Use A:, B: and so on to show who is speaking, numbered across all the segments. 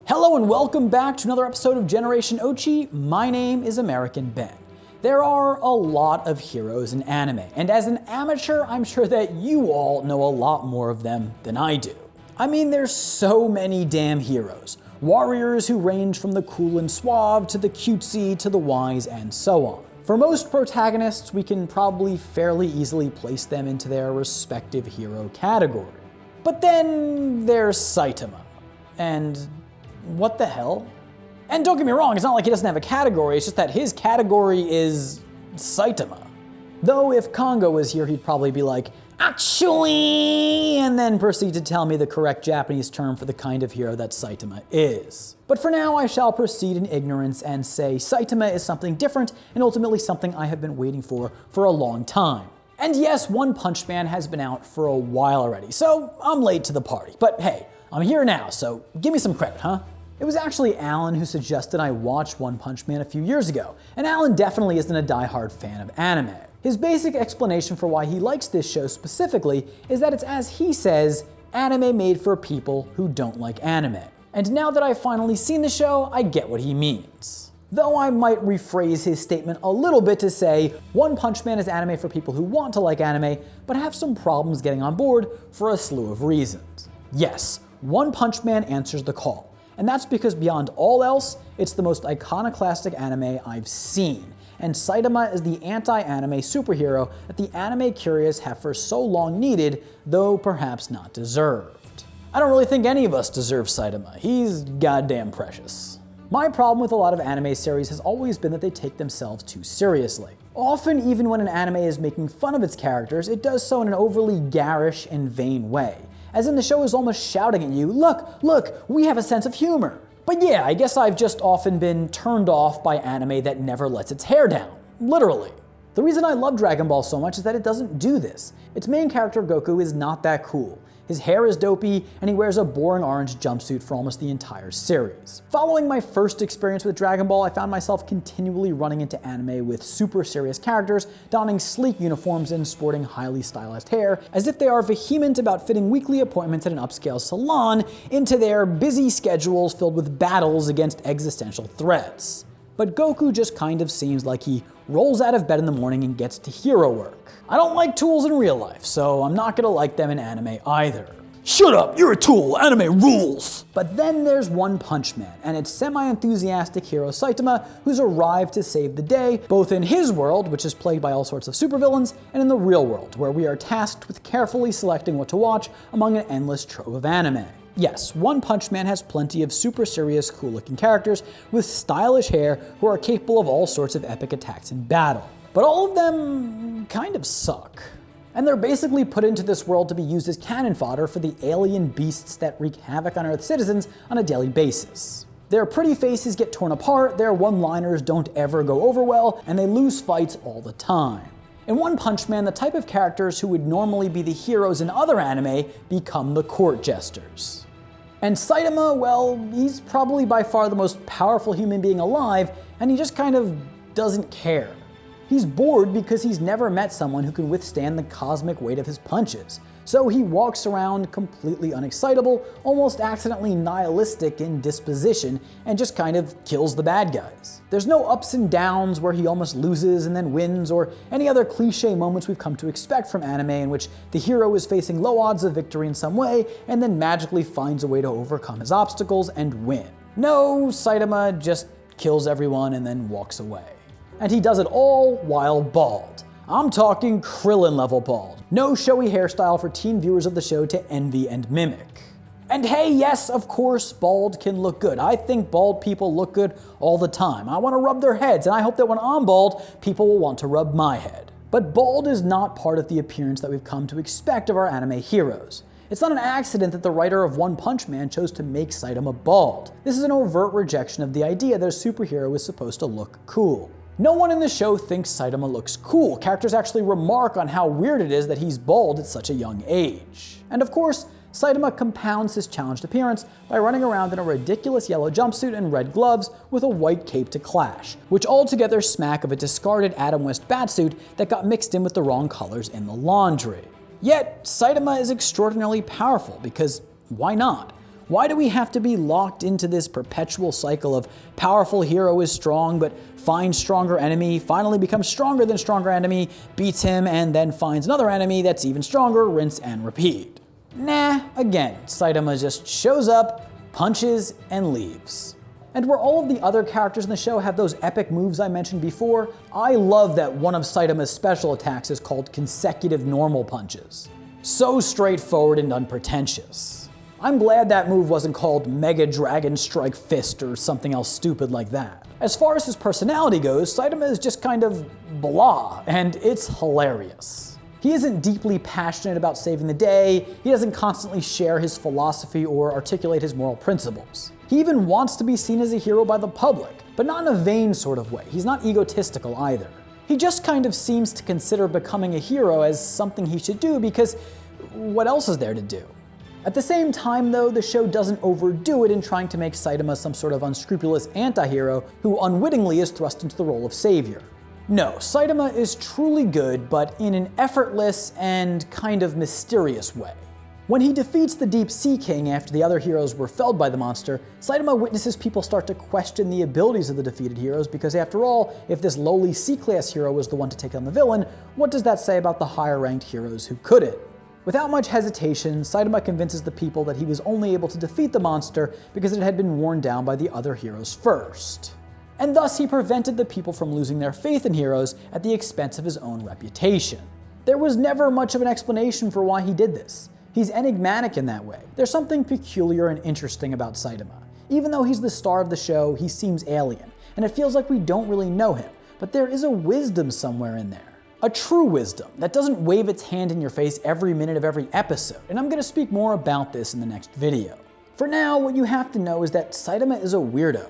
A: Hello and welcome back to another episode of Generation Ochi. My name is American Ben. There are a lot of heroes in anime, and as an amateur, I'm sure that you all know a lot more of them than I do. I mean, there's so many damn heroes. Warriors who range from the cool and suave to the cutesy to the wise and so on. For most protagonists, we can probably fairly easily place them into their respective hero category. But then there's Saitama. And what the hell? And don't get me wrong, it's not like he doesn't have a category, it's just that his category is Saitama. Though if Kongo was here, he'd probably be like, actually, and then proceed to tell me the correct Japanese term for the kind of hero that Saitama is. But for now, I shall proceed in ignorance and say Saitama is something different and ultimately something I have been waiting for a long time. And yes, One Punch Man has been out for a while already, so I'm late to the party. But hey, I'm here now, so give me some credit, huh? It was actually Alan who suggested I watch One Punch Man a few years ago, and Alan definitely isn't a die-hard fan of anime. His basic explanation for why he likes this show specifically is that it's, as he says, anime made for people who don't like anime. And now that I've finally seen the show, I get what he means. Though I might rephrase his statement a little bit to say, One Punch Man is anime for people who want to like anime, but have some problems getting on board for a slew of reasons. Yes, One Punch Man answers the call, and that's because beyond all else, it's the most iconoclastic anime I've seen, and Saitama is the anti-anime superhero that the anime curious have for so long needed, though perhaps not deserved. I don't really think any of us deserve Saitama. He's goddamn precious. My problem with a lot of anime series has always been that they take themselves too seriously. Often, even when an anime is making fun of its characters, it does so in an overly garish and vain way. As in, the show is almost shouting at you, look, we have a sense of humor. But yeah, I guess I've just often been turned off by anime that never lets its hair down. Literally. The reason I love Dragon Ball so much is that it doesn't do this. Its main character, Goku, is not that cool. His hair is dopey, and he wears a boring orange jumpsuit for almost the entire series. Following my first experience with Dragon Ball, I found myself continually running into anime with super serious characters, donning sleek uniforms and sporting highly stylized hair, as if they are vehement about fitting weekly appointments at an upscale salon into their busy schedules filled with battles against existential threats. But Goku just kind of seems like he rolls out of bed in the morning and gets to hero work. I don't like tools in real life, so I'm not gonna like them in anime either. Shut up, you're a tool, anime rules! But then there's One Punch Man, and its semi-enthusiastic hero Saitama, who's arrived to save the day, both in his world, which is plagued by all sorts of supervillains, and in the real world, where we are tasked with carefully selecting what to watch among an endless trove of anime. Yes, One Punch Man has plenty of super serious, cool-looking characters with stylish hair who are capable of all sorts of epic attacks in battle. But all of them kind of suck. And they're basically put into this world to be used as cannon fodder for the alien beasts that wreak havoc on Earth citizens on a daily basis. Their pretty faces get torn apart, their one-liners don't ever go over well, and they lose fights all the time. In One Punch Man, the type of characters who would normally be the heroes in other anime become the court jesters. And Saitama, well, he's probably by far the most powerful human being alive, and he just kind of doesn't care. He's bored because he's never met someone who can withstand the cosmic weight of his punches. So he walks around completely unexcitable, almost accidentally nihilistic in disposition, and just kind of kills the bad guys. There's no ups and downs where he almost loses and then wins, or any other cliche moments we've come to expect from anime in which the hero is facing low odds of victory in some way, and then magically finds a way to overcome his obstacles and win. No, Saitama just kills everyone and then walks away. And he does it all while bald. I'm talking Krillin level bald. No showy hairstyle for teen viewers of the show to envy and mimic. And hey, yes, of course, bald can look good. I think bald people look good all the time. I want to rub their heads, and I hope that when I'm bald, people will want to rub my head. But bald is not part of the appearance that we've come to expect of our anime heroes. It's not an accident that the writer of One Punch Man chose to make Saitama bald. This is an overt rejection of the idea that a superhero is supposed to look cool. No one in the show thinks Saitama looks cool. Characters actually remark on how weird it is that he's bald at such a young age. And of course, Saitama compounds his challenged appearance by running around in a ridiculous yellow jumpsuit and red gloves with a white cape to clash, which altogether smack of a discarded Adam West batsuit that got mixed in with the wrong colors in the laundry. Yet, Saitama is extraordinarily powerful because why not? Why do we have to be locked into this perpetual cycle of powerful hero is strong but finds stronger enemy, finally becomes stronger than stronger enemy, beats him, and then finds another enemy that's even stronger, rinse and repeat? Nah, again, Saitama just shows up, punches, and leaves. And where all of the other characters in the show have those epic moves I mentioned before, I love that one of Saitama's special attacks is called consecutive normal punches. So straightforward and unpretentious. I'm glad that move wasn't called Mega Dragon Strike Fist or something else stupid like that. As far as his personality goes, Saitama is just kind of blah, and it's hilarious. He isn't deeply passionate about saving the day, he doesn't constantly share his philosophy or articulate his moral principles. He even wants to be seen as a hero by the public, but not in a vain sort of way. He's not egotistical either. He just kind of seems to consider becoming a hero as something he should do because what else is there to do? At the same time though, the show doesn't overdo it in trying to make Saitama some sort of unscrupulous anti-hero who unwittingly is thrust into the role of savior. No, Saitama is truly good, but in an effortless and kind of mysterious way. When he defeats the Deep Sea King after the other heroes were felled by the monster, Saitama witnesses people start to question the abilities of the defeated heroes because after all, if this lowly C-class hero was the one to take on the villain, what does that say about the higher ranked heroes who couldn't? Without much hesitation, Saitama convinces the people that he was only able to defeat the monster because it had been worn down by the other heroes first. And thus he prevented the people from losing their faith in heroes at the expense of his own reputation. There was never much of an explanation for why he did this. He's enigmatic in that way. There's something peculiar and interesting about Saitama. Even though he's the star of the show, he seems alien, and it feels like we don't really know him, but there is a wisdom somewhere in there. A true wisdom that doesn't wave its hand in your face every minute of every episode, and I'm going to speak more about this in the next video. For now, what you have to know is that Saitama is a weirdo.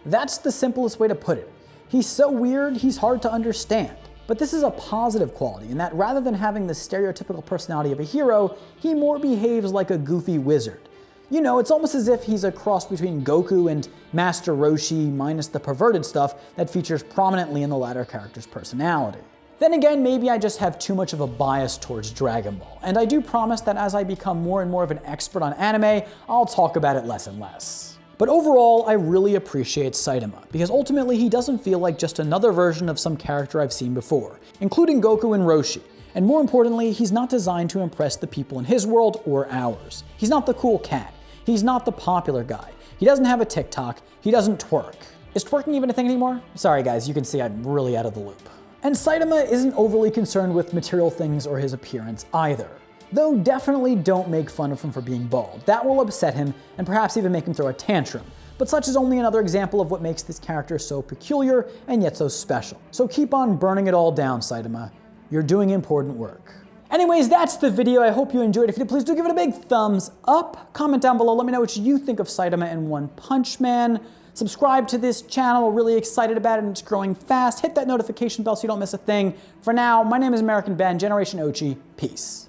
A: That's the simplest way to put it. He's so weird, he's hard to understand. But this is a positive quality in that rather than having the stereotypical personality of a hero, he more behaves like a goofy wizard. You know, it's almost as if he's a cross between Goku and Master Roshi minus the perverted stuff that features prominently in the latter character's personality. Then again, maybe I just have too much of a bias towards Dragon Ball, and I do promise that as I become more and more of an expert on anime, I'll talk about it less and less. But overall, I really appreciate Saitama, because ultimately he doesn't feel like just another version of some character I've seen before, including Goku and Roshi. And more importantly, he's not designed to impress the people in his world or ours. He's not the cool cat. He's not the popular guy. He doesn't have a TikTok. He doesn't twerk. Is twerking even a thing anymore? Sorry guys, you can see I'm really out of the loop. And Saitama isn't overly concerned with material things or his appearance either. Though definitely don't make fun of him for being bald. That will upset him and perhaps even make him throw a tantrum. But such is only another example of what makes this character so peculiar and yet so special. So keep on burning it all down, Saitama. You're doing important work. Anyways, that's the video. I hope you enjoyed. If you did, please do give it a big thumbs up. Comment down below. Let me know what you think of Saitama and One Punch Man. Subscribe to this channel. We're really excited about it and it's growing fast. Hit that notification bell so you don't miss a thing. For now, my name is American Ben, Generation Ochi. Peace.